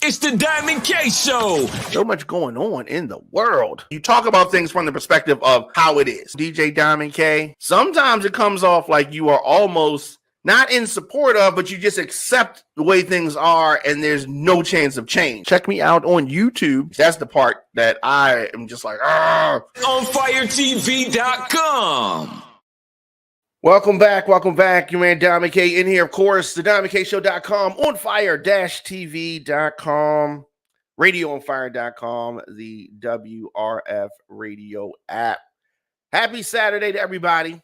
It's the Diamond K Show. So much going on in the world. You talk about things from the perspective of how it is. DJ Diamond K, sometimes it comes off like you are almost not in support of, but you just accept the way things are and there's no chance of change. Check me out on YouTube. That's the part that I am just like, On FireTV.com. Welcome back. Your man Diamond K in here, of course, the DiamondKShow.com, on fire-tv.com, radioonfire.com, the WRF radio app. Happy Saturday to everybody.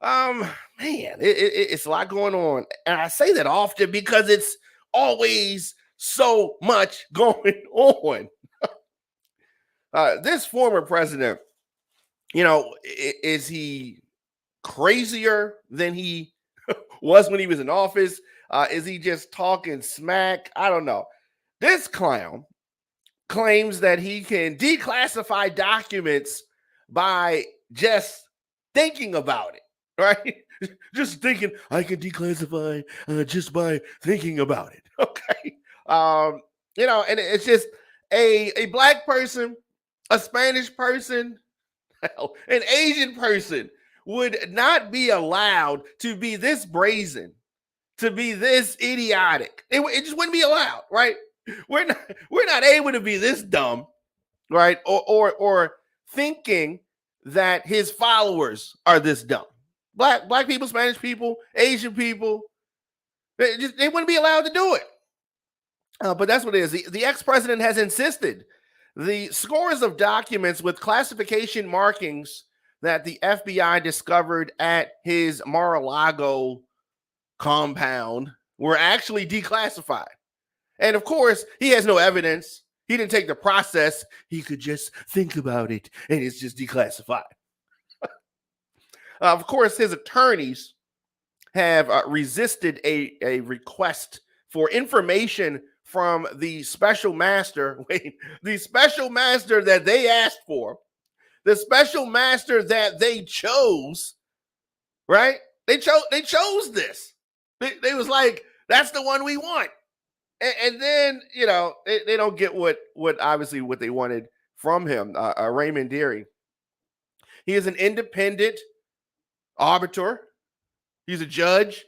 Man, it's a lot going on. And I say that often because it's always so much going on. This former president, is he crazier than he was when he was in office? Is he just talking smack? I don't know. This clown claims that he can declassify documents by just thinking about it, right? Just thinking, I can declassify just by thinking about it. Okay. And it's just a black person, a Spanish person, an Asian person would not be allowed to be this brazen, to be this idiotic. It just wouldn't be allowed, right? We're not able to be this dumb, right? Or thinking that his followers are this dumb. Black people, Spanish people, Asian people, they wouldn't be allowed to do it. But that's what it is. The ex-president has insisted the scores of documents with classification markings that the FBI discovered at his Mar-a-Lago compound were actually declassified. And of course, he has no evidence. He didn't take the process. He could just think about it, and it's just declassified. Of course, his attorneys have resisted a request for information from the special master. The special master that they asked for. The special master that they chose, right? They chose this. They was like, that's the one we want. And then, they don't get what obviously what they wanted from him. Raymond Dearie. He is an independent arbiter. He's a judge,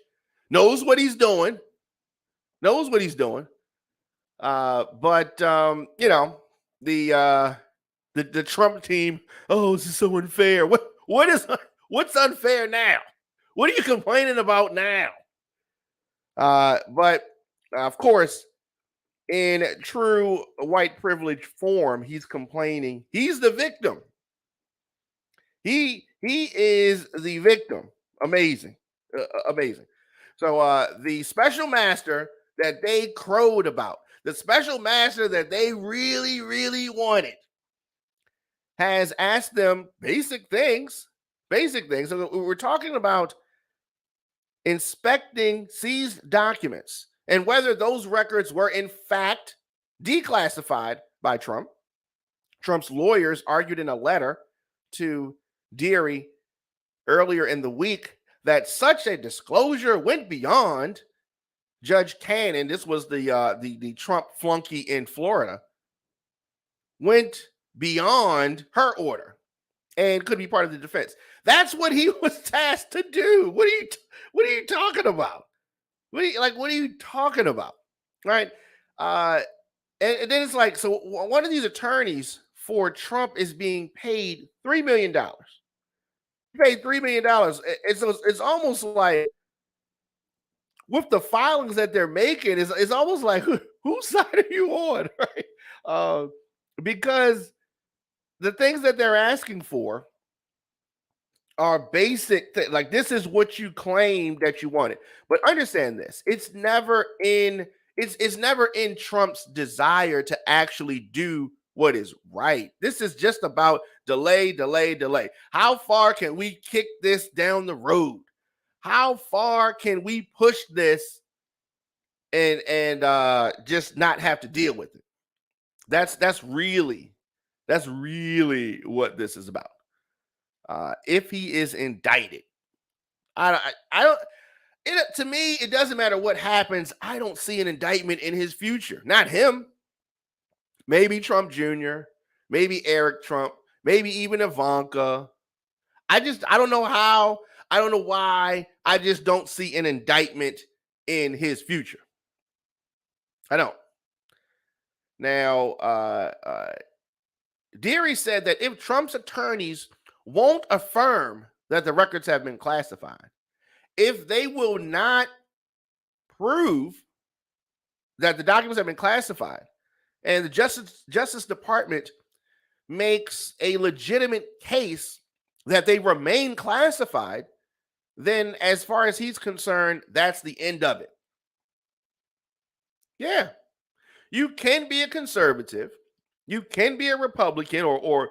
knows what he's doing. But the Trump team, this is so unfair. What's unfair now? What are you complaining about now? But of course, in true white privilege form, he's complaining. He's the victim. He is the victim. Amazing. Amazing. So the special master that they crowed about, the special master that they really, really wanted, has asked them basic things. So we're talking about inspecting seized documents and whether those records were in fact declassified by Trump. Trump's lawyers argued in a letter to Dearie earlier in the week that such a disclosure went beyond Judge Cannon. This was the Trump flunky in Florida. Went beyond her order and could be part of the defense. That's what he was tasked to do. What are you talking about? What are you talking about? Right? And then it's like, so one of these attorneys for Trump is being paid $3 million. Paid $3 million. It's almost like with the filings that they're making, it's almost like whose side are you on, right? Because the things that they're asking for are basic like this is what you claim that you wanted. But understand this, it's never in Trump's desire to actually do what is right. This is just about delay. How far can we kick this down the road? How far can we push this and just not have to deal with it? That's really what this is about. If he is indicted, I don't. To me, it doesn't matter what happens. I don't see an indictment in his future. Not him. Maybe Trump Jr., maybe Eric Trump, maybe even Ivanka. I don't know how. I don't know why. I just don't see an indictment in his future. I don't. Now, Deary said that if Trump's attorneys won't affirm that the records have been classified, if they will not prove that the documents have been classified, and the Justice Department makes a legitimate case that they remain classified, then as far as he's concerned, that's the end of it. Yeah. You can be a conservative, you can be a Republican or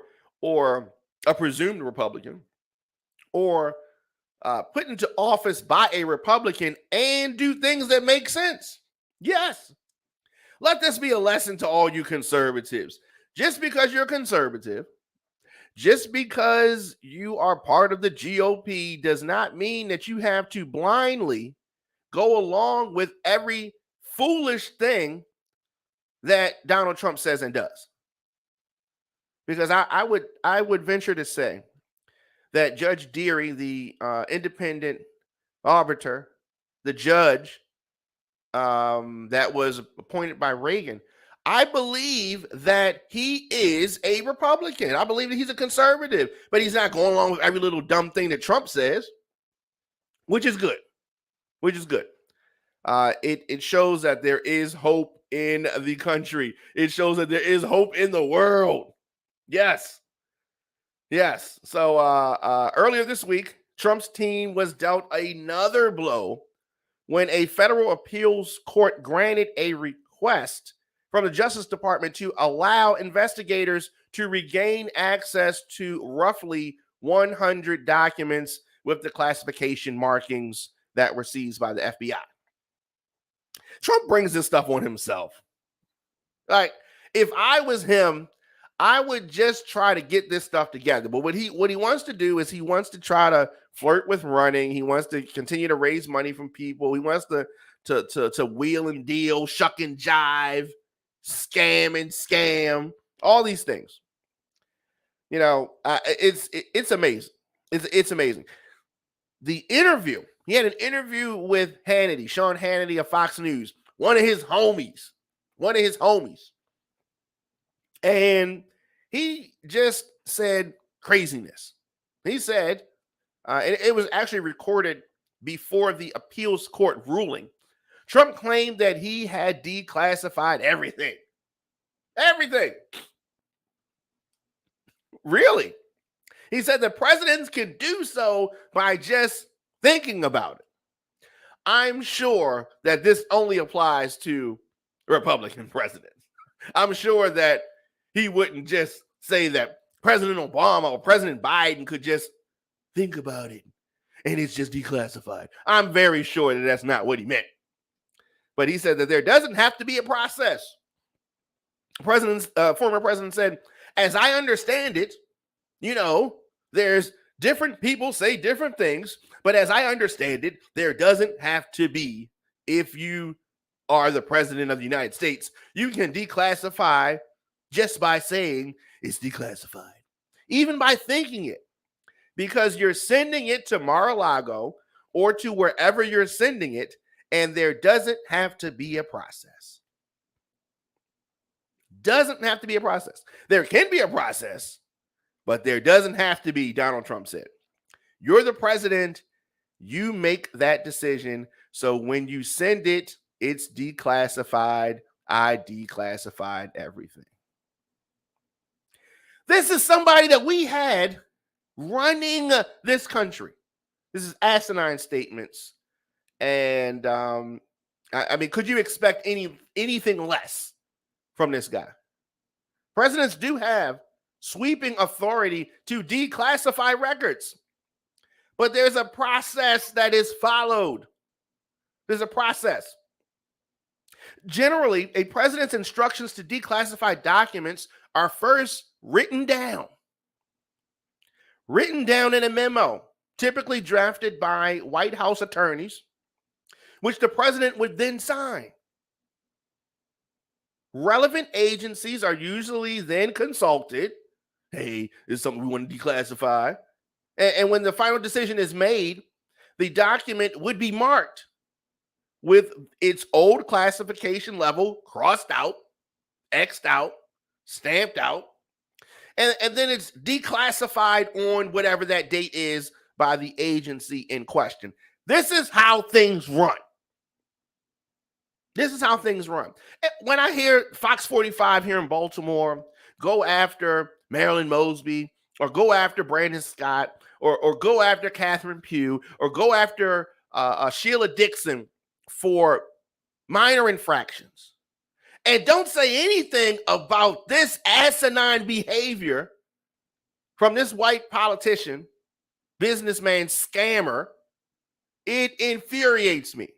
a presumed Republican, or put into office by a Republican and do things that make sense. Yes. Let this be a lesson to all you conservatives. Just because you're conservative, just because you are part of the GOP does not mean that you have to blindly go along with every foolish thing that Donald Trump says and does. Because I would venture to say that Judge Deary, the independent arbiter, the judge that was appointed by Reagan, I believe that he is a Republican. I believe that he's a conservative, but he's not going along with every little dumb thing that Trump says, which is good. It shows that there is hope in the country. It shows that there is hope in the world. Yes. So earlier this week, Trump's team was dealt another blow when a federal appeals court granted a request from the Justice Department to allow investigators to regain access to roughly 100 documents with the classification markings that were seized by the FBI. Trump brings this stuff on himself. Like, if I was him, I would just try to get this stuff together. But what he wants to do is he wants to try to flirt with running. He wants to continue to raise money from people. He wants to wheel and deal, shuck and jive, scam and scam, all these things. You know, it's amazing. It's amazing. The interview, he had an interview with Hannity, Sean Hannity of Fox News, one of his homies. And he just said craziness. He said, and it was actually recorded before the appeals court ruling, Trump claimed that he had declassified everything. Everything. Really? He said the presidents can do so by just thinking about it. I'm sure that this only applies to Republican presidents. I'm sure that he wouldn't just say that President Obama or President Biden could just think about it and it's just declassified. I'm very sure that that's not what he meant. But he said that there doesn't have to be a process. Former president said, as I understand it, you know, there's different people say different things, but as I understand it, there doesn't have to be. If you are the president of the United States, you can declassify just by saying it's declassified, even by thinking it, because you're sending it to Mar-a-Lago or to wherever you're sending it, and there doesn't have to be a process. Doesn't have to be a process. There can be a process, but there doesn't have to be, Donald Trump said. You're the president. You make that decision. So when you send it, it's declassified. I declassified everything. This is somebody that we had running this country. This is asinine statements. And I mean, could you expect anything less from this guy? Presidents do have sweeping authority to declassify records, but there's a process that is followed. There's a process. Generally, a president's instructions to declassify documents are first written down in a memo, typically drafted by White House attorneys which the president would then sign. Relevant agencies are usually then consulted. Hey, this is something we want to declassify. And when the final decision is made, the document would be marked with its old classification level crossed out, X'd out, stamped out, and then it's declassified on whatever that date is by the agency in question. This is how things run. This is how things run. When I hear Fox 45 here in Baltimore go after Marilyn Mosby, or go after Brandon Scott, or go after Catherine Pugh, or go after Sheila Dixon for minor infractions, and don't say anything about this asinine behavior from this white politician, businessman, scammer, it infuriates me.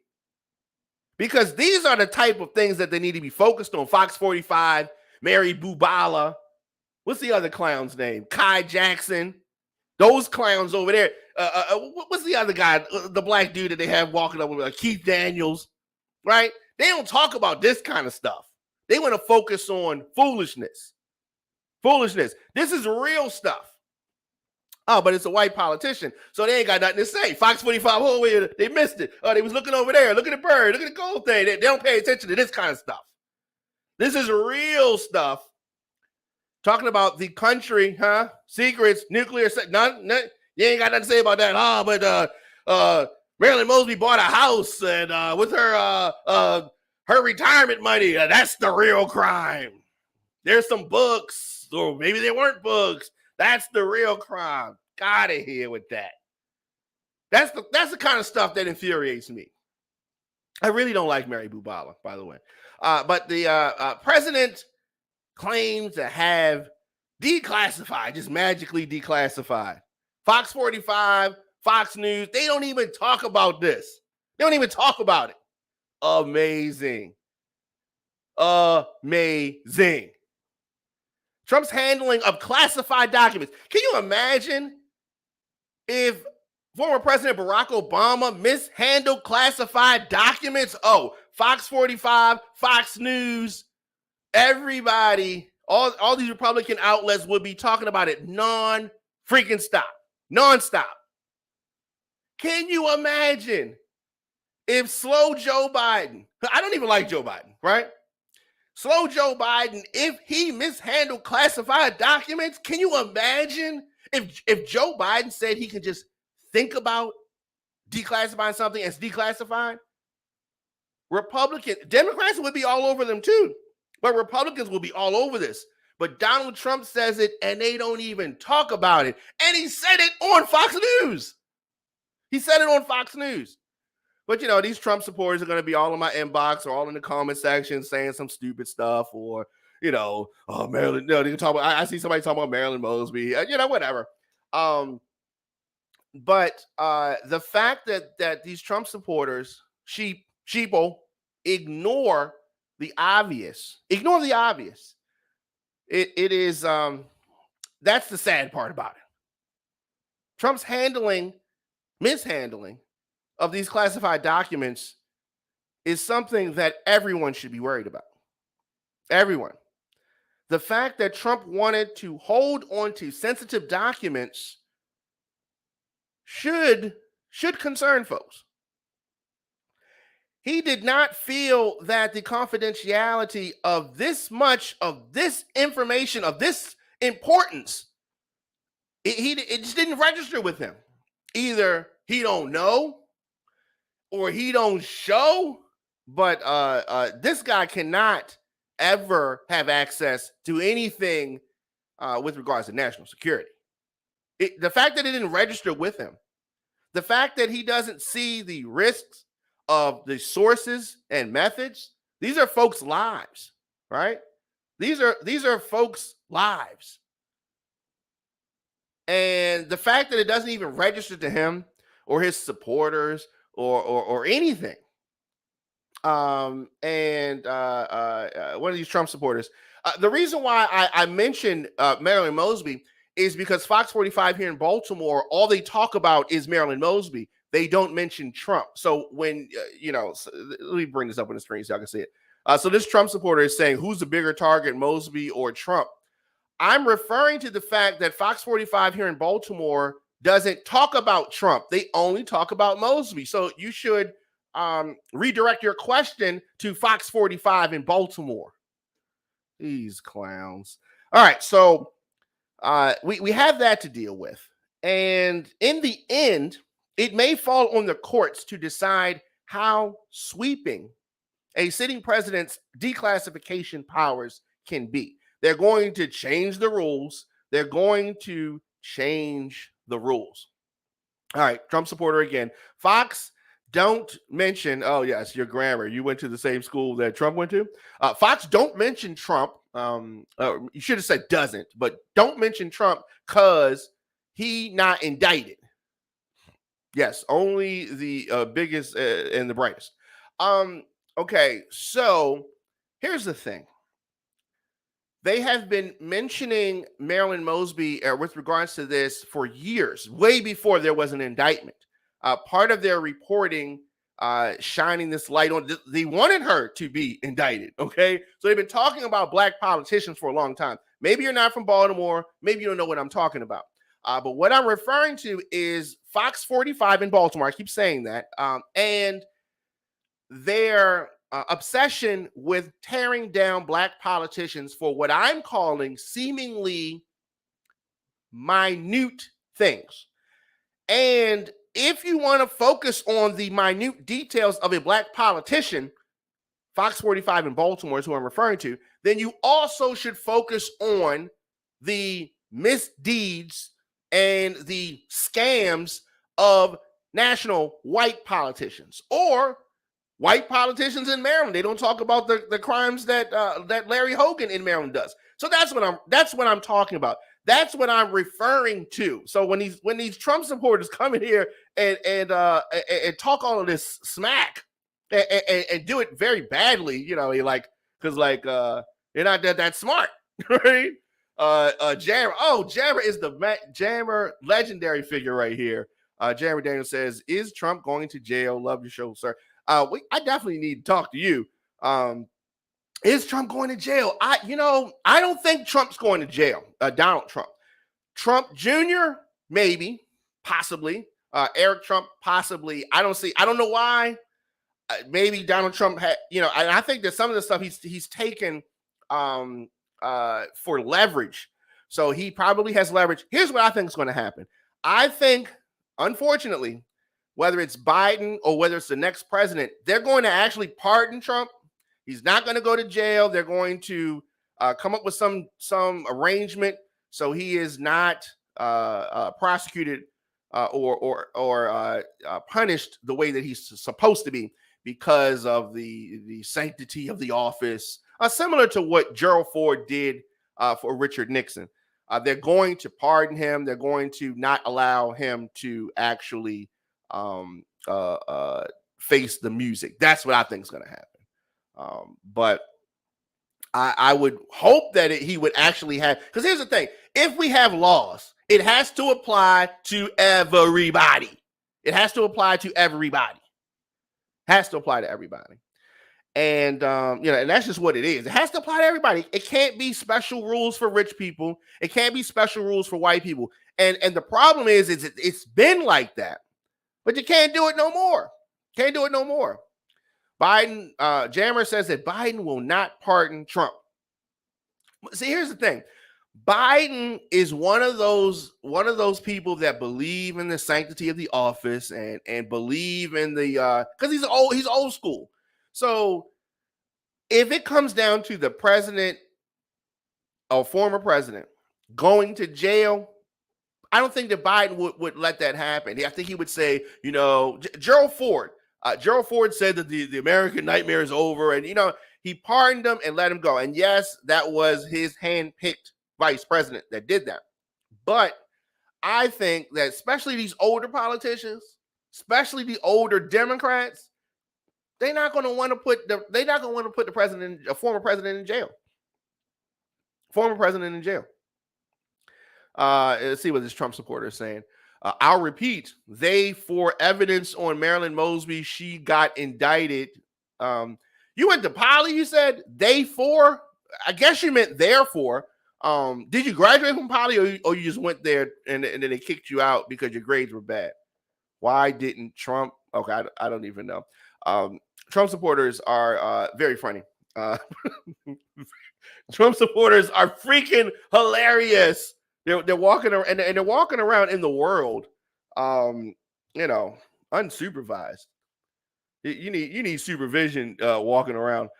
Because these are the type of things that they need to be focused on. Fox 45, Mary Bubala, what's the other clown's name? Kai Jackson, those clowns over there. What's the other guy, the black dude that they have walking up with Keith Daniels, right? They don't talk about this kind of stuff. They want to focus on foolishness. Foolishness. This is real stuff. Oh, but it's a white politician, so they ain't got nothing to say. Fox 45, oh, wait, they missed it. Oh, they was looking over there. Look at the bird. Look at the gold thing. They don't pay attention to this kind of stuff. This is real stuff. Talking about the country, secrets, nuclear, none, you ain't got nothing to say about that. Oh, but Marilyn Mosby bought a house and with her retirement money, that's the real crime. There's some books, or maybe they weren't books. That's the real crime. Got of here with that. That's the kind of stuff that infuriates me. I really don't like Mary Bubala, by the way. But the president claims to have declassified, just magically declassified. Fox 45, Fox News, they don't even talk about this. They don't even talk about it. Amazing. Amazing. Trump's handling of classified documents. Can you imagine if former President Barack Obama mishandled classified documents? Oh, Fox 45, Fox News, everybody, all these Republican outlets would be talking about it non-freaking stop. Non-stop. Can you imagine if slow Joe Biden, I don't even like Joe Biden, right? Slow Joe Biden, if he mishandled classified documents, can you imagine if Joe Biden said he can just think about declassifying something as declassified? Democrats would be all over them too, but Republicans will be all over this. But Donald Trump says it and they don't even talk about it. And he said it on Fox News. He said it on Fox News. But, you know, these Trump supporters are going to be all in my inbox or all in the comment section saying some stupid stuff or, you know, oh, Marilyn, no, they can talk about, I see somebody talking about Marilyn Mosby, you know, whatever. But the fact that these Trump supporters, sheeple, ignore the obvious. It is, that's the sad part about it. Trump's mishandling of these classified documents is something that everyone should be worried about. Everyone. The fact that Trump wanted to hold on to sensitive documents should concern folks. He did not feel that the confidentiality of this much of this information, of this importance, it just didn't register with him. Either he don't know or he don't show, but this guy cannot ever have access to anything with regards to national security. The fact that it didn't register with him, the fact that he doesn't see the risks of the sources and methods, these are folks' lives, right? These are folks' lives. And the fact that it doesn't even register to him or his supporters or anything. One of these Trump supporters. The reason why I mentioned Marilyn Mosby is because Fox 45 here in Baltimore, all they talk about is Marilyn Mosby. they don't mention Trump. So when, let me bring this up on the screen so y'all can see it. So this Trump supporter is saying, who's the bigger target, Mosby or Trump? I'm referring to the fact that Fox 45 here in Baltimore doesn't talk about Trump. They only talk about Mosby. So you should redirect your question to Fox 45 in Baltimore. These clowns. All right, so we have that to deal with. And in the end, it may fall on the courts to decide how sweeping a sitting president's declassification powers can be. They're going to change the rules. They're going to change the rules. All right, Trump supporter again. Fox, don't mention, oh yes, your grammar. You went to the same school that Trump went to. Fox, don't mention Trump. You should have said doesn't, but don't mention Trump because he not indicted. Yes, only the biggest and the brightest. Okay, so here's the thing. They have been mentioning Marilyn Mosby with regards to this for years, way before there was an indictment. Part of their reporting shining this light on, they wanted her to be indicted, okay? So they've been talking about black politicians for a long time. Maybe you're not from Baltimore. Maybe you don't know what I'm talking about. But what I'm referring to is Fox 45 in Baltimore. I keep saying that. And their obsession with tearing down black politicians for what I'm calling seemingly minute things. And if you want to focus on the minute details of a black politician, Fox 45 in Baltimore is who I'm referring to, then you also should focus on the misdeeds and the scams of national white politicians or white politicians in Maryland. They don't talk about the crimes that Larry Hogan in Maryland does. So that's what I'm talking about. That's what I'm referring to. So when these Trump supporters come in here and talk all of this smack and do it very badly, because they're not that smart, right? Jammer is the Jammer legendary figure right here. Jammer Daniel says, "Is Trump going to jail? Love your show, sir." I definitely need to talk to you. Is Trump going to jail? I don't think Trump's going to jail. Donald Trump. Trump Jr., maybe, possibly. Eric Trump, possibly. I don't know why. Maybe Donald Trump had, and I think that some of the stuff he's taken for leverage. So he probably has leverage. Here's what I think is going to happen. I think, unfortunately, whether it's Biden or whether it's the next president, they're going to actually pardon Trump. He's not going to go to jail. They're going to come up with some arrangement so he is not prosecuted or punished the way that he's supposed to be because of the sanctity of the office, similar to what Gerald Ford did for Richard Nixon. They're going to pardon him. They're going to not allow him to actually face the music. That's what I think is going to happen. But I would hope that he would actually have, because here's the thing. If we have laws, it has to apply to everybody. It has to apply to everybody. Has to apply to everybody. And, and that's just what it is. It has to apply to everybody. It can't be special rules for rich people. It can't be special rules for white people. And the problem is it's been like that, but you can't do it no more. Can't do it no more. Biden, Jammer says that Biden will not pardon Trump. See, here's the thing. Biden is one of those people that believe in the sanctity of the office and believe in the because he's old school. So if it comes down to the president or former president going to jail, I don't think that Biden would let that happen. I think he would say, Gerald Ford. Gerald Ford said that the American nightmare is over, and he pardoned him and let him go. And yes, that was his hand-picked vice president that did that. But I think that especially these older politicians, especially the older Democrats, they're not going to want to put the president, a former president, in jail. Former president in jail. Let's see what this Trump supporter is saying. I'll repeat, they for evidence on Marilyn Mosby. She got indicted. You went to Poly, you said? They for? I guess you meant therefore. Did you graduate from Poly, or you just went there and then they kicked you out because your grades were bad? Why didn't Trump? Okay, I don't even know. Trump supporters are very funny. Trump supporters are freaking hilarious. They're walking around and they're walking around in the world, unsupervised. You need supervision walking around.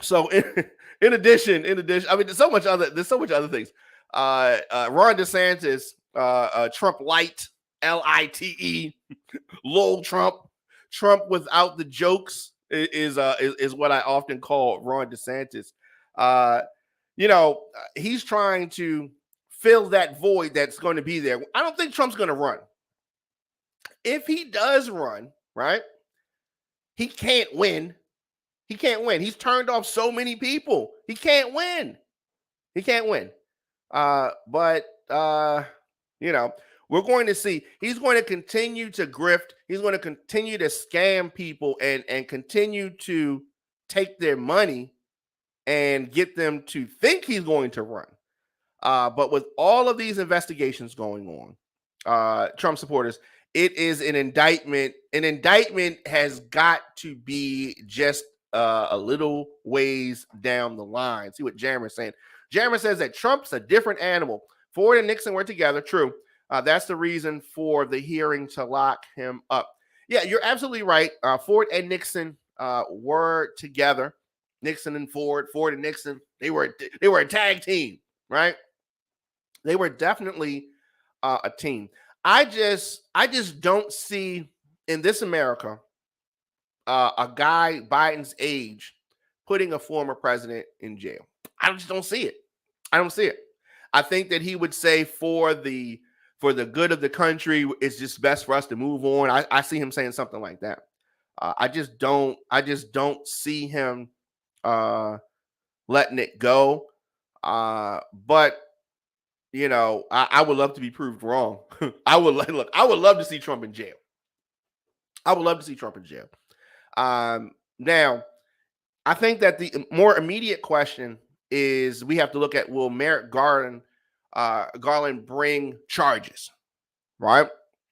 So in addition, I mean, there's so much other things. Ron DeSantis, Trump Light, LITE, lol Trump without the jokes is what I often call Ron DeSantis. He's trying to fill that void that's going to be there. I don't think Trump's going to run. If he does run, right, he can't win. He can't win. He's turned off so many people. He can't win. But we're going to see. He's going to continue to grift. He's going to continue to scam people and continue to take their money and get them to think he's going to run. But with all of these investigations going on, Trump supporters, it is an indictment. An indictment has got to be just a little ways down the line. See what Jeremy's saying. Jeremy says that Trump's a different animal. Ford and Nixon were together. True. That's the reason for the hearing to lock him up. Yeah, you're absolutely right. Ford and Nixon were together. Nixon and Ford and Nixon, they were a tag team, right? They were definitely a team. I just don't see in this America a guy Biden's age putting a former president in jail. I just don't see it. I don't see it. I think that he would say for the good of the country, it's just best for us to move on. I see him saying something like that. I just don't see him letting it go. But I would love to be proved wrong. I would love to see Trump in jail. Now, I think that the more immediate question is we have to look at, will Merrick Garland bring charges, right?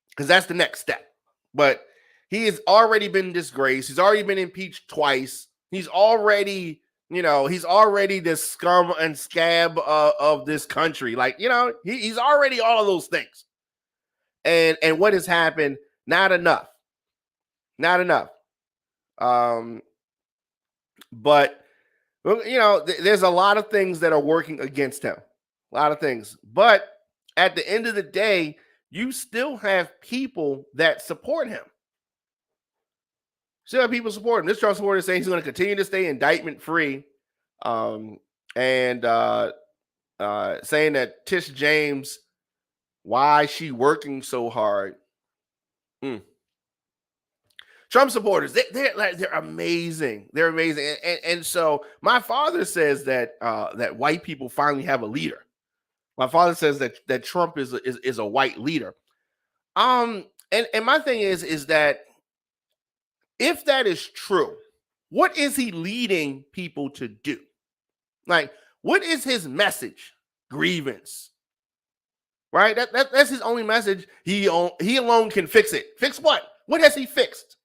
Because that's the next step. But he has already been disgraced. He's already been impeached twice. He's already the scum and scab of this country. He's already all of those things. And what has happened? Not enough. But there's a lot of things that are working against him. A lot of things. But at the end of the day, you still have people that support him. Still have people support him. This Trump supporter is saying he's going to continue to stay indictment free. And saying that Tish James, why she working so hard? Trump supporters, they're amazing. They're amazing. And so my father says that that white people finally have a leader. My father says that Trump is a white leader. And my thing is that if that is true, what is he leading people to do? Like, what is his message? Grievance. Right? That's his only message. He alone can fix it. Fix what? What has he fixed?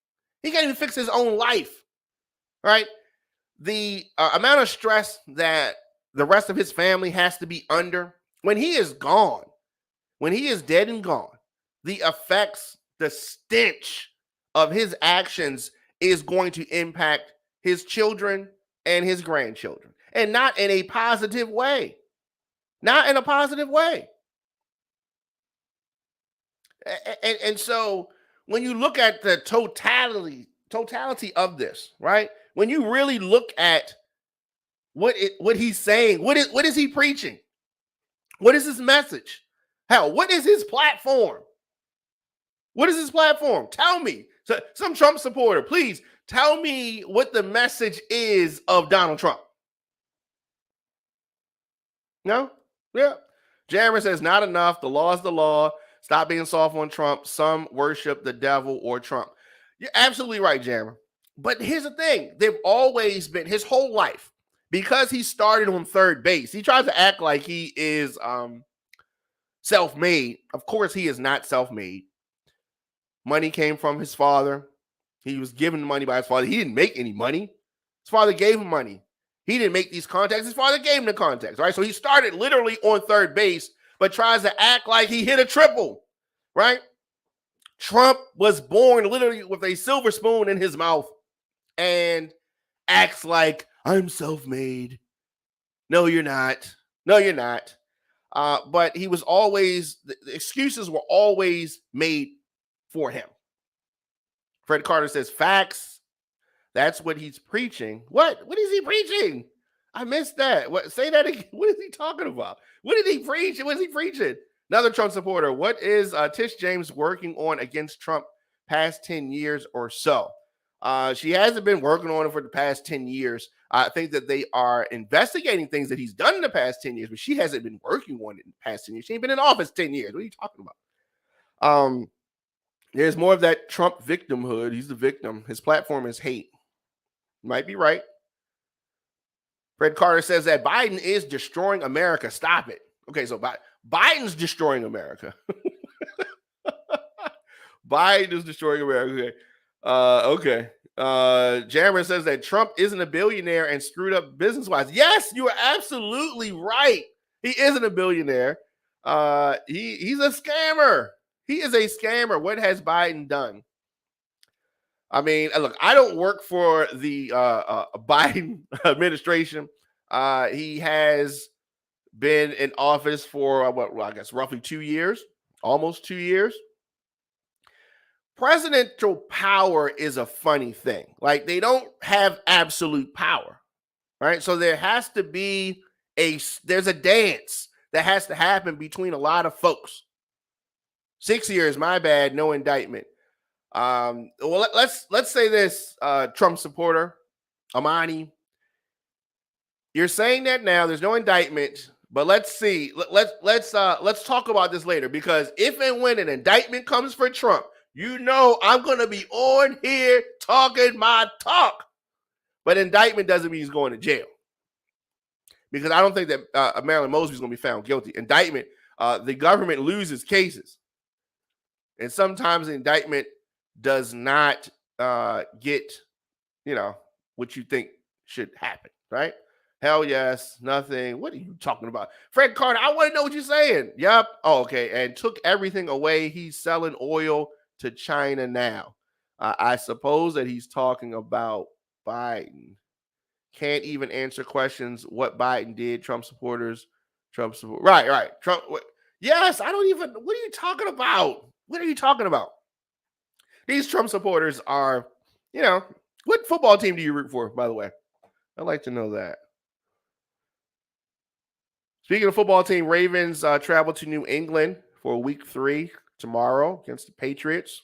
He can't even fix his own life. Right? The amount of stress that the rest of his family has to be under when he is gone, when he is dead and gone, the effects, the stench of his actions is going to impact his children and his grandchildren, and not in a positive way. Not in a positive way. And so when you look at the totality of this, right? When you really look at what he's saying, what is he preaching? What is his message? Hell, what is his platform? What is his platform? Tell me. So, some Trump supporter, please tell me what the message is of Donald Trump. No? Yeah. Jeremy says, not enough. The law is the law. Stop being soft on Trump. Some worship the devil or Trump. You're absolutely right, Jammer. But here's the thing. They've always been, his whole life, because he started on third base, he tries to act like he is self-made. Of course, he is not self-made. Money came from his father. He was given money by his father. He didn't make any money. His father gave him money. He didn't make these contacts. His father gave him the contacts, right? So he started literally on third base, but tries to act like he hit a triple, right? Trump was born literally with a silver spoon in his mouth and acts like, I'm self-made. No, you're not. No, you're not. But he was always, the excuses were always made for him. Fred Carter says, facts. That's what he's preaching. What? What is he preaching? I missed that. What? Say that again. What is he talking about? What did he preach? What is he preaching? Another Trump supporter. What is Tish James working on against Trump past 10 years or so? She hasn't been working on it for the past 10 years. I think that they are investigating things that he's done in the past 10 years, but she hasn't been working on it in the past 10 years. She ain't been in office 10 years. What are you talking about? There's more of that Trump victimhood. He's the victim. His platform is hate. Might be right. Fred Carter says that Biden is destroying America. Stop it. Okay, so Biden's destroying America. Biden is destroying America. Okay. Jammer says that Trump isn't a billionaire and screwed up business-wise. Yes, you are absolutely right. He isn't a billionaire. He's a scammer. He is a scammer. What has Biden done? I mean, look, I don't work for the Biden administration. He has been in office for, I guess, roughly 2 years, almost 2 years. Presidential power is a funny thing. Like, they don't have absolute power, right? So there has to be there's a dance that has to happen between a lot of folks. 6 years, my bad, no indictment. Well, let's say this, Trump supporter, Amani. You're saying that now there's no indictment, but let's see. Let's talk about this later, because if and when an indictment comes for Trump, you know I'm gonna be on here talking my talk. But indictment doesn't mean he's going to jail, because I don't think that Marilyn Mosby's gonna be found guilty. Indictment, the government loses cases, and sometimes the indictment does not get, what you think should happen, right? Hell yes, nothing. What are you talking about? Fred Carter, I want to know what you're saying. Yep. Oh, okay. And took everything away. He's selling oil to China now. I suppose that he's talking about Biden. Can't even answer questions what Biden did. Trump supporters. Right. Trump. Yes, I don't even. What are you talking about? What are you talking about? These Trump supporters are, what football team do you root for, by the way? I'd like to know that. Speaking of football team, Ravens travel to New England for week 3 tomorrow against the Patriots.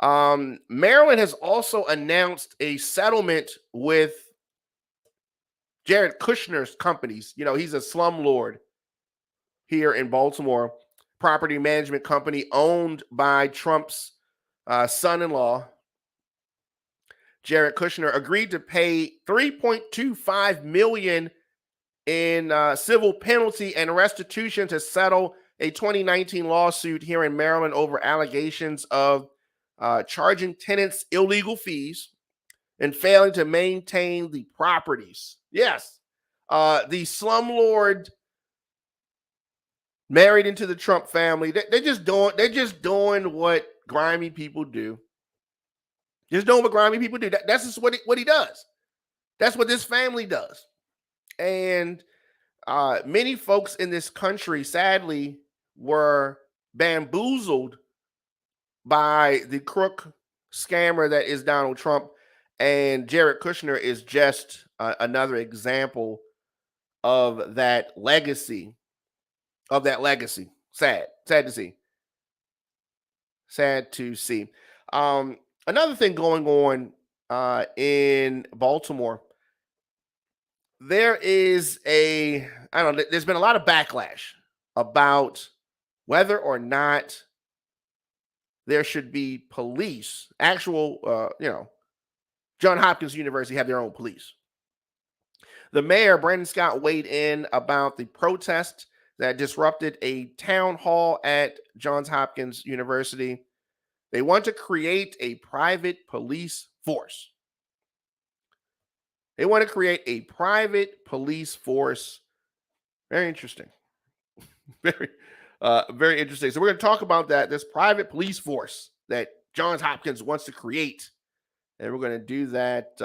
Maryland has also announced a settlement with Jared Kushner's companies. He's a slumlord here in Baltimore, property management company owned by Trump's son-in-law. Jared Kushner agreed to pay $3.25 million in civil penalty and restitution to settle a 2019 lawsuit here in Maryland over allegations of charging tenants illegal fees and failing to maintain the properties. Yes, the slumlord married into the Trump family. They're just doing what grimy people do. Just doing what grimy people do. That's just what he does. That's what this family does. And many folks in this country, sadly, were bamboozled by the crook scammer that is Donald Trump. And Jared Kushner is just another example of that legacy. Sad to see. Sad to see. Another thing going on in Baltimore, there's been a lot of backlash about whether or not there should be police, actual, Johns Hopkins University have their own police. The mayor, Brandon Scott, weighed in about the protest that disrupted a town hall at Johns Hopkins University. They want to create a private police force. They want to create a private police force. Very interesting. Very interesting. So we're going to talk about that, this private police force that Johns Hopkins wants to create. And we're going to do that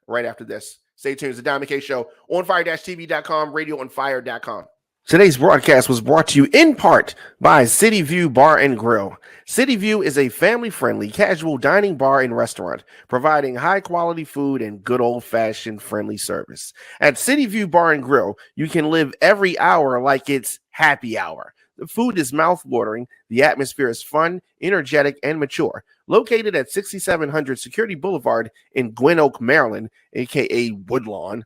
right after this. Stay tuned. It's the Diamond K Show on fire-tv.com, radioonfire.com. Today's broadcast was brought to you in part by City View Bar and Grill. City View is a family-friendly, casual dining bar and restaurant, providing high-quality food and good old-fashioned friendly service. At City View Bar and Grill, you can live every hour like it's happy hour. The food is mouth-watering, the atmosphere is fun, energetic, and mature. Located at 6700 Security Boulevard in Gwynn Oak, Maryland, a.k.a. Woodlawn,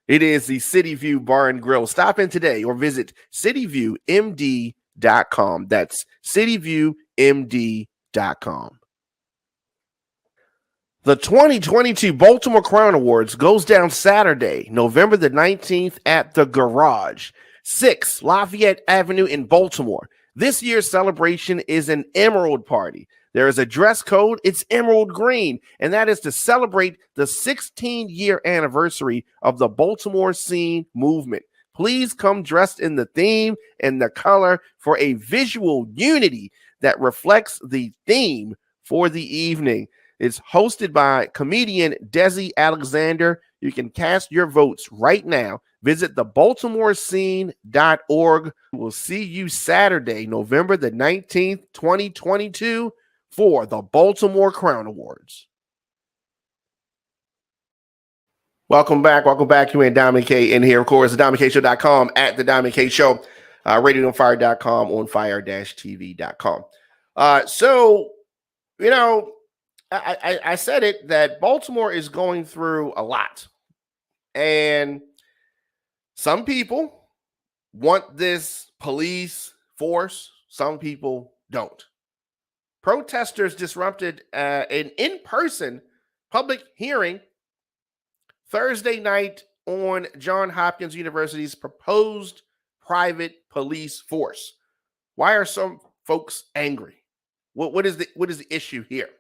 it is the City View Bar and Grill. Stop in today or visit cityviewmd.com. That's cityviewmd.com. The 2022 Baltimore Crown Awards goes down Saturday, November the 19th at the Garage, 6 Lafayette Avenue in Baltimore. This year's celebration is an Emerald Party. There is a dress code. It's emerald green, and that is to celebrate the 16-year anniversary of the Baltimore scene movement. Please come dressed in the theme and the color for a visual unity that reflects the theme for the evening. It's hosted by comedian Desi Alexander. You can cast your votes right now. Visit thebaltimorescene.org. We'll see you Saturday, November the 19th, 2022, for the Baltimore Crown Awards. Welcome back. You and Diamond K in here. Of course, thediamondkshow.com, at the Diamond K Show, radioonfire.com, on fire-tv.com. I said it, that Baltimore is going through a lot. And some people want this police force. Some people don't. Protesters disrupted an in-person public hearing Thursday night on Johns Hopkins University's proposed private police force. Why are some folks angry? What is the issue here?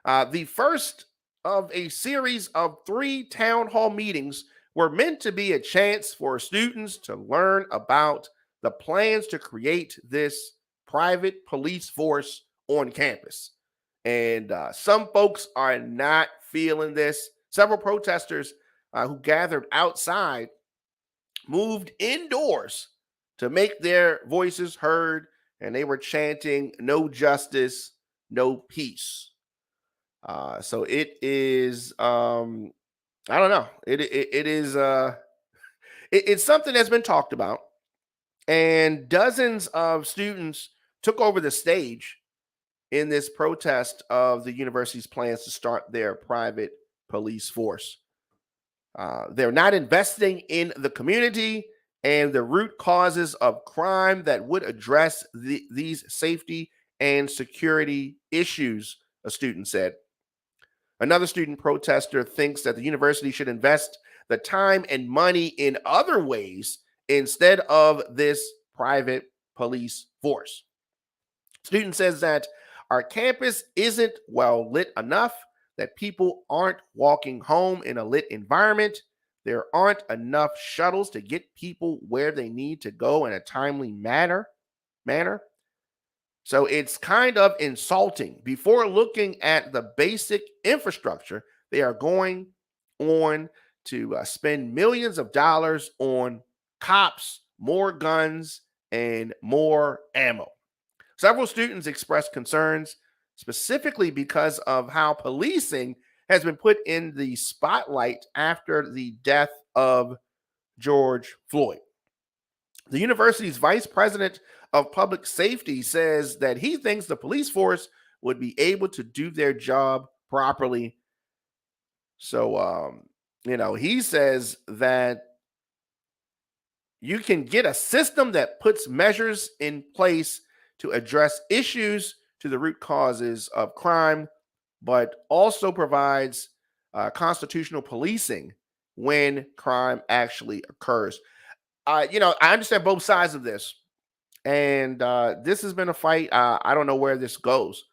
The first of a series of 3 town hall meetings were meant to be a chance for students to learn about the plans to create this private police force on campus. And some folks are not feeling this. Several protesters who gathered outside moved indoors to make their voices heard, and they were chanting, "No justice, no peace." So it is, I don't know. It's something that's been talked about, and dozens of students took over the stage in this protest of the university's plans to start their private police force. They're not investing in the community and the root causes of crime that would address these safety and security issues, a student said. Another student protester thinks that the university should invest the time and money in other ways instead of this private police force. Student says that our campus isn't well lit enough, that people aren't walking home in a lit environment. There aren't enough shuttles to get people where they need to go in a timely manner. So it's kind of insulting. Before looking at the basic infrastructure, they are going on to spend millions of dollars on cops, more guns, and more ammo. Several students expressed concerns specifically because of how policing has been put in the spotlight after the death of George Floyd. The university's vice president of public safety says that he thinks the police force would be able to do their job properly. So, he says that you can get a system that puts measures in place to address issues to the root causes of crime, but also provides constitutional policing when crime actually occurs. I understand both sides of this, and this has been a fight. I don't know where this goes,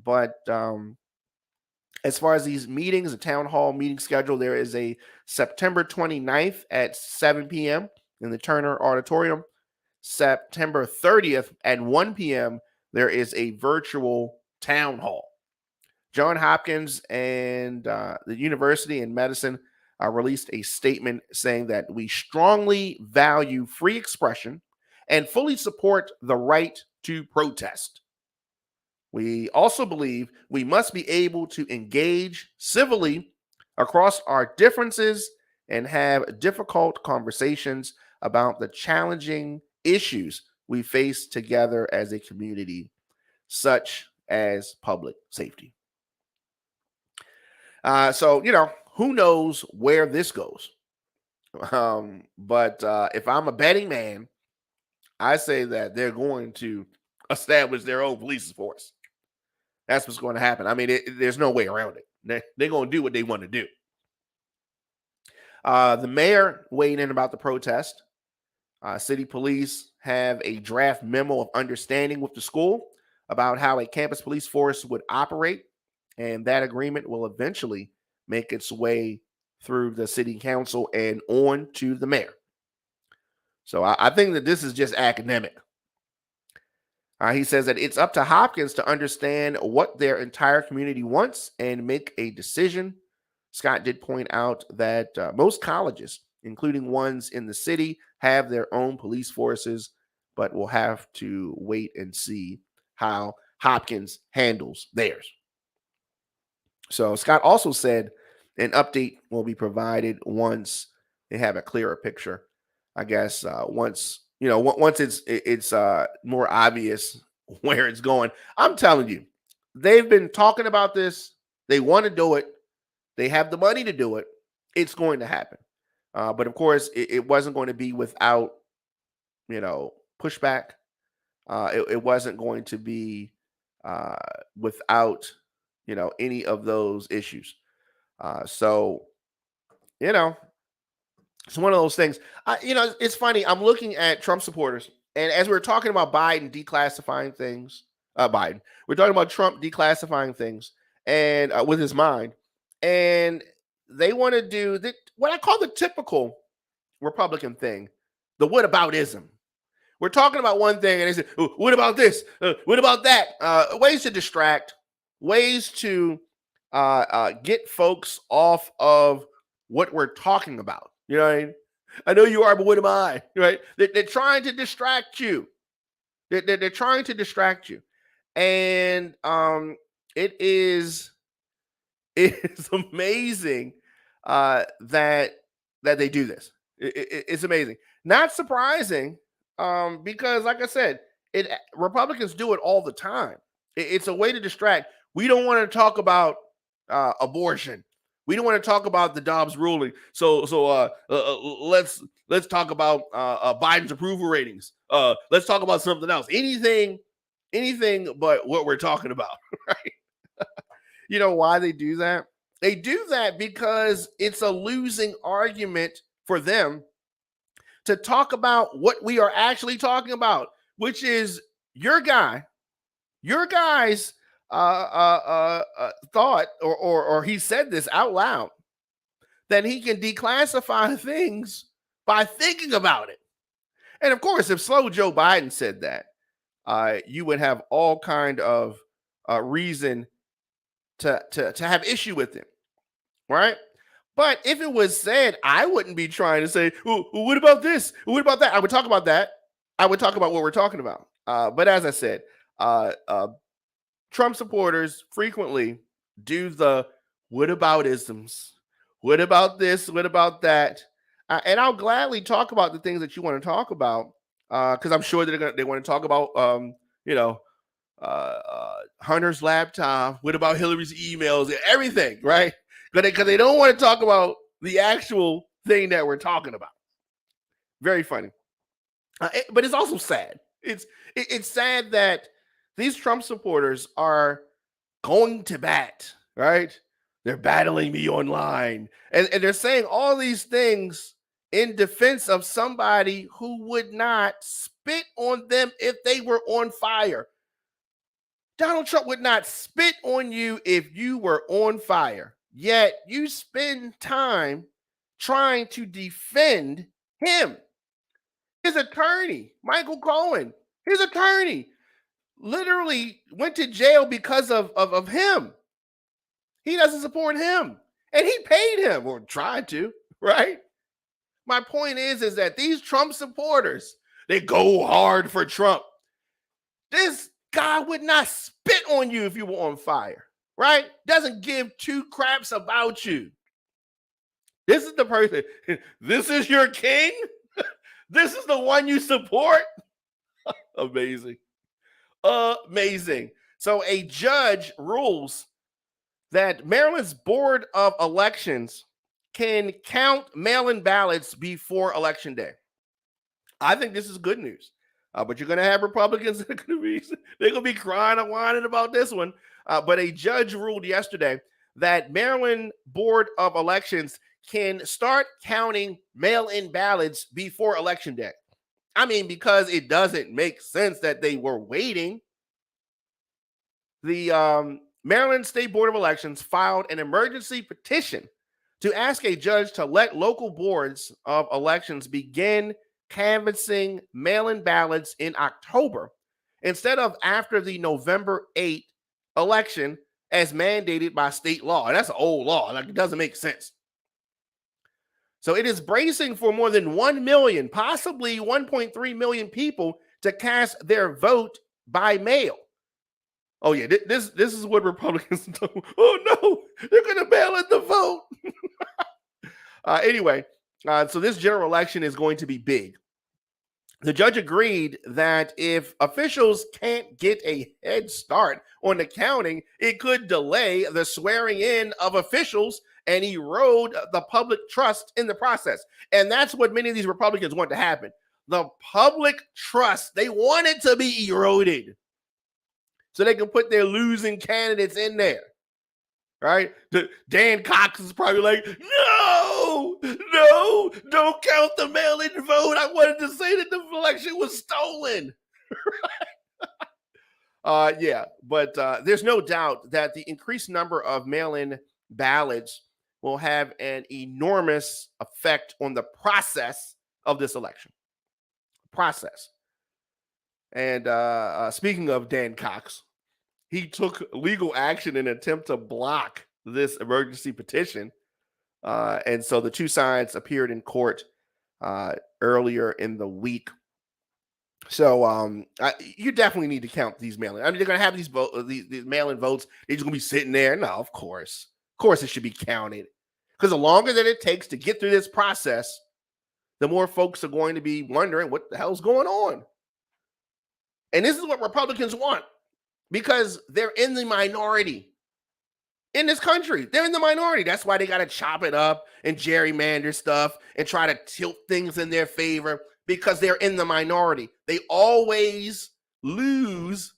but as far as these meetings, a town hall meeting schedule, there is a September 29th at 7 p.m. in the Turner Auditorium. September 30th at 1 p.m., there is a virtual town hall. Johns Hopkins and the University in Medicine released a statement saying that we strongly value free expression and fully support the right to protest. We also believe we must be able to engage civilly across our differences and have difficult conversations about the challenging issues we face together as a community, such as public safety. So, who knows where this goes? But if I'm a betting man, I say that they're going to establish their own police force. That's what's going to happen. I mean, there's no way around it. They're going to do what they want to do. The mayor weighed in about the protest. City police have a draft memo of understanding with the school about how a campus police force would operate, and that agreement will eventually make its way through the city council and on to the mayor. So I think that this is just academic. He says that it's up to Hopkins to understand what their entire community wants and make a decision. Scott did point out that most colleges, including ones in the city, have their own police forces, but we'll have to wait and see how Hopkins handles theirs. So Scott also said an update will be provided once they have a clearer picture. I guess once it's more obvious where it's going. I'm telling you, they've been talking about this. They want to do it. They have the money to do it. It's going to happen. But of course, it wasn't going to be without, pushback. It wasn't going to be without, any of those issues. So, it's one of those things. It's funny. I'm looking at Trump supporters, and as we're talking about Biden declassifying things, we're talking about Trump declassifying things and with his mind, and they want to do what I call the typical Republican thing, the whataboutism. We're talking about one thing, and they say, oh, "What about this? What about that?" Ways to distract, ways to get folks off of what we're talking about. You know what I mean? I know you are, but what am I? Right? They're trying to distract you. They're trying to distract you, and it's amazing that they do this. It's amazing. Not surprising, because, like I said, Republicans do it all the time. It's a way to distract. We don't want to talk about abortion. We don't want to talk about the Dobbs ruling. So let's talk about Biden's approval ratings. Let's talk about something else. Anything but what we're talking about, right? You know why they do that? They do that because it's a losing argument for them to talk about what we are actually talking about, which is your guy's thought, or he said this out loud, that he can declassify things by thinking about it. And of course, if slow Joe Biden said that, you would have all kind of reason to have issue with him, right? But if it was said, I wouldn't be trying to say, what about this? What about that? I would talk about that. I would talk about what we're talking about. But as I said, Trump supporters frequently do the whataboutisms. What about this? What about that? And I'll gladly talk about the things that you want to talk about, because I'm sure they want to talk about, Hunter's laptop. What about Hillary's emails? Everything, right? Because they don't want to talk about the actual thing that we're talking about. Very funny. But it's also sad. It's sad that these Trump supporters are going to bat, right? They're battling me online. And they're saying all these things in defense of somebody who would not spit on them if they were on fire. Donald Trump would not spit on you if you were on fire. Yet you spend time trying to defend him. His attorney, Michael Cohen, his attorney, literally went to jail because of him. He doesn't support him. And he paid him, or tried to, right? My point is that these Trump supporters, they go hard for Trump. This guy would not spit on you if you were on fire, right? Doesn't give two craps about you. This is the person. This is your king? This is the one you support? Amazing. Amazing. So a judge rules that Maryland's Board of Elections can count mail-in ballots before Election Day. I think this is good news. But you're going to have Republicans that are going to be crying and whining about this one. But a judge ruled yesterday that Maryland Board of Elections can start counting mail-in ballots before Election Day. I mean, because it doesn't make sense that they were waiting. The Maryland State Board of Elections filed an emergency petition to ask a judge to let local boards of elections begin canvassing mail-in ballots in October instead of after the November 8th election as mandated by state law. And that's an old law. Like, it doesn't make sense. So it is bracing for more than 1 million, possibly 1.3 million people to cast their vote by mail. Oh yeah, this is what Republicans do. Oh no, they're going to mail in the vote. Anyway, so this general election is going to be big. The judge agreed that if officials can't get a head start on the counting, it could delay the swearing in of officials and erode the public trust in the process. And that's what many of these Republicans want to happen. The public trust, they want it to be eroded so they can put their losing candidates in there, right? Dan Cox is probably like, no, don't count the mail-in vote. I wanted to say that the election was stolen. Yeah, but there's no doubt that the increased number of mail-in ballots will have an enormous effect on the process of this election. And speaking of Dan Cox, he took legal action in an attempt to block this emergency petition. And so the two sides appeared in court earlier in the week. So you definitely need to count these mail-in. I mean, they're going to have these mail-in votes. They're just going to be sitting there. No, of course. Of course it should be counted. Because the longer that it takes to get through this process, the more folks are going to be wondering what the hell's going on. And this is what Republicans want, because they're in the minority in this country. They're in the minority. That's why they got to chop it up and gerrymander stuff and try to tilt things in their favor, because they're in the minority. They always lose.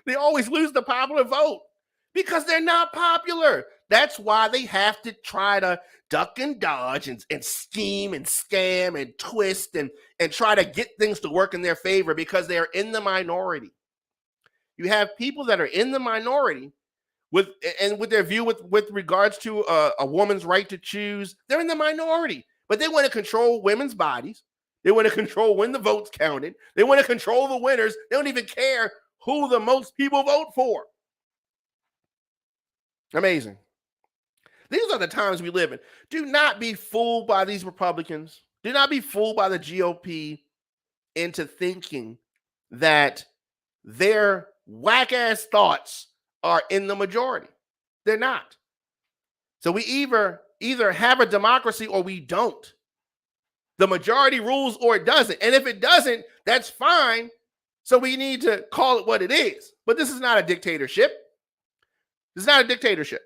They always lose the popular vote because they're not popular. That's why they have to try to duck and dodge and scheme and scam and twist and try to get things to work in their favor, because they're in the minority. You have people that are in the minority with their view with regards to a woman's right to choose. They're in the minority, but they want to control women's bodies. They want to control when the vote's counted. They want to control the winners. They don't even care who the most people vote for. Amazing. These are the times we live in. Do not be fooled by these Republicans. Do not be fooled by the GOP into thinking that their whack-ass thoughts are in the majority. They're not. So we either have a democracy or we don't. The majority rules or it doesn't. And if it doesn't, that's fine. So we need to call it what it is. But this is not a dictatorship. This is not a dictatorship.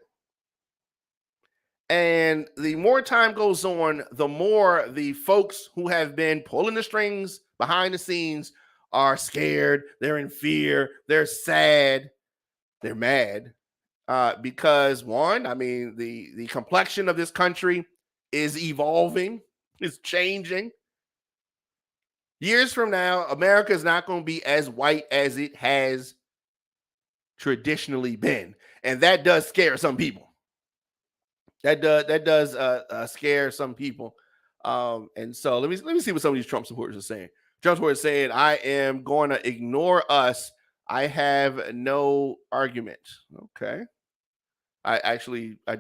And the more time goes on, the more the folks who have been pulling the strings behind the scenes are scared, they're in fear, they're sad, they're mad. Because one, I mean, the complexion of this country is evolving, is changing. Years from now, America is not going to be as white as it has traditionally been, and that does scare some people. That does scare some people. And so let me see what some of these Trump supporters are saying. Trump supporters saying, "I am going to ignore us. I have no argument." Okay. I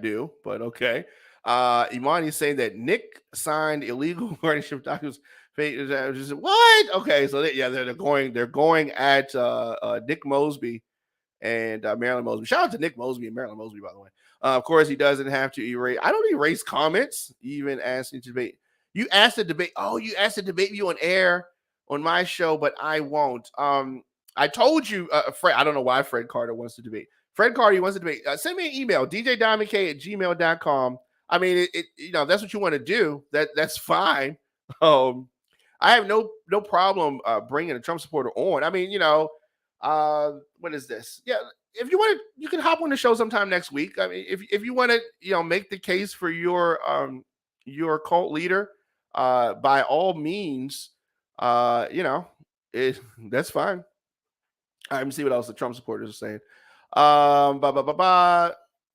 do, but okay. Imani saying that Nick signed illegal guardianship documents. What? Okay, so they're going at Nick Mosby and Marilyn Mosby. Shout out to Nick Mosby and Marilyn Mosby, by the way. Of course, he doesn't have to erase. I don't erase comments, even asking to debate. You asked to debate. Oh, you asked to debate you on air on my show, but I won't. I told you, Fred. I don't know why Fred Carter wants to debate. Fred Carter wants to debate. Send me an email, djdiamondk@gmail.com. I mean, that's what you want to do. That's fine. I have no problem bringing a Trump supporter on. I mean, what is this? Yeah, if you want to, you can hop on the show sometime next week. I mean, if you want to, make the case for your cult leader, by all means, that's fine. Let me see what else the Trump supporters are saying.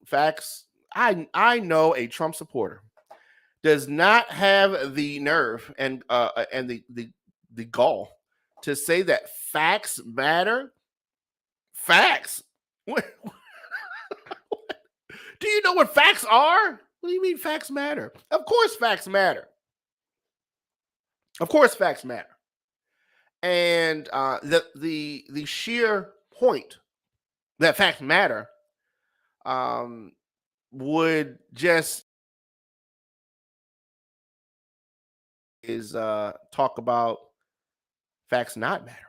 Facts. I know a Trump supporter does not have the nerve and the gall to say that facts matter. Facts. What? Do you know what facts are? What do you mean facts matter? Of course facts matter. Of course facts matter. And the sheer point that facts matter would just talk about facts not mattering.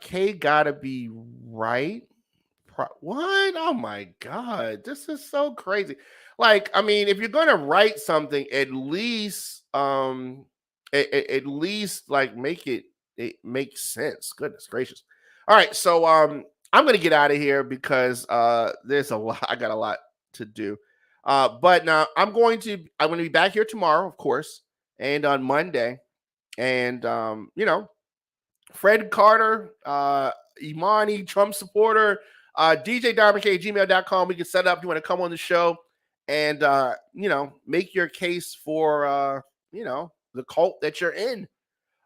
K gotta be right. What? Oh my God, this is so crazy. Like, I mean, if you're gonna write something, at least at least like make it makes sense. Goodness gracious. All right, so I'm gonna get out of here because there's a lot. I got a lot to do. But now I'm going to be back here tomorrow, of course, and on Monday. And Fred Carter, Imani, Trump supporter, djdiamondk@gmail.com. We can set up. You want to come on the show and make your case for the cult that you're in.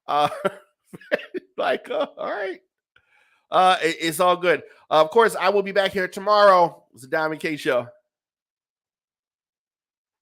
All right. It's all good. Of course, I will be back here tomorrow. It's the Diamond K Show.